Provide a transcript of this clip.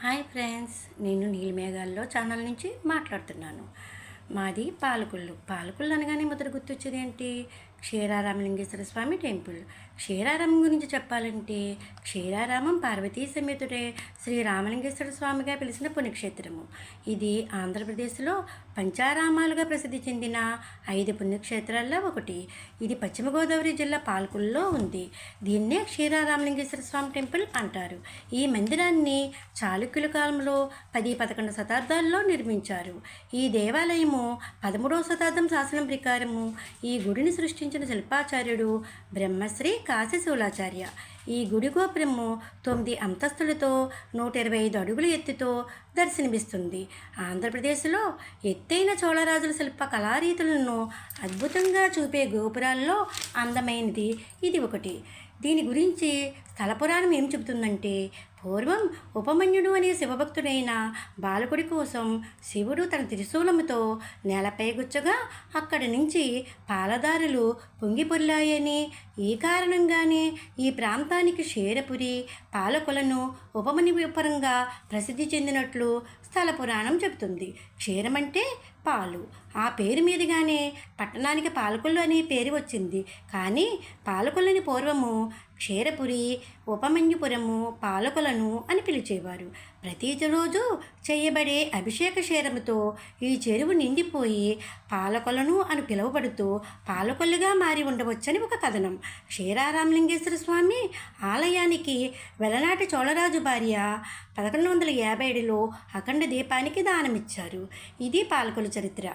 Hi friends, నేను నీలిమేఘాల్లో channel నుంచి మాట్లాడుతున్నాను. మాది పాలకొల్లు. పాలకొల్లు అనగానే మొదట గుర్తొచ్చేది ఏంటి? క్షీరారామలింగేశ్వర స్వామి టెంపుల్. క్షీరారామం గురించి చెప్పాలంటే క్షీరారామం పార్వతీ సమేతుడే శ్రీ రామలింగేశ్వర స్వామిగా పిలిచిన పుణ్యక్షేత్రము. ఇది ఆంధ్రప్రదేశ్లో పంచారామాలుగా ప్రసిద్ధి చెందిన 5 పుణ్యక్షేత్రాల్లో ఒకటి. ఇది పశ్చిమ గోదావరి జిల్లా పాలకొల్లులో ఉంది. దీన్నే క్షీరారామలింగేశ్వర స్వామి టెంపుల్ అంటారు. ఈ మందిరాన్ని చాళుక్యుల కాలంలో 10-11 శతాబ్దాల్లో నిర్మించారు. ఈ దేవాలయము 13వ శతాబ్దం శాసనం ప్రకారము ఈ గుడిని సృష్టించిన శిల్పాచార్యుడు బ్రహ్మశ్రీ కాశీశూలాచార్య. ఈ గుడి గోపురము 9 అంతస్తులతో 125 అడుగుల ఎత్తుతో దర్శనమిస్తుంది. ఆంధ్రప్రదేశ్లో ఎత్తైన చోళరాజుల శిల్ప కళారీతులను అద్భుతంగా చూపే గోపురాల్లో అందమైనది ఇది ఒకటి. దీని గురించి స్థల పురాణం ఏం చెబుతుందంటే, పూర్వం ఉపమన్యుడు అనే శివభక్తుడైన బాలకుడి కోసం శివుడు తన త్రిశూలముతో నేలపై గుచ్చగా అక్కడి నుంచి పాలదారులు పొంగిపొర్లాయని, ఈ కారణంగానే ఈ ప్రాంతానికి క్షీరపురి, పాలకొలను ఉపమన్యుపరంగా ప్రసిద్ధి చెందినట్లు స్థల పురాణం చెబుతుంది. క్షీరమంటే పాలు. ఆ పేరు మీదుగానే పట్టణానికి పాలకొల్లు అనే పేరు వచ్చింది. కానీ పాలకొల్లుని పూర్వము క్షీరపురి, ఉపమన్యుపురము, పాలకొలను అని పిలిచేవారు. ప్రతిరోజు చేయబడే అభిషేక క్షీరముతో ఈ చెరువు నిండిపోయి పాలకొలను అని పిలువబడుతూ పాలకొల్లుగా మారి ఉండవచ్చని ఒక కథనం. క్షీరారామలింగేశ్వర స్వామి ఆలయానికి వెలనాటి చోళరాజు భార్య 1157లో అఖండ దీపానికి దానమిచ్చారు. ఇది పాలకొల్లు చరిత్ర.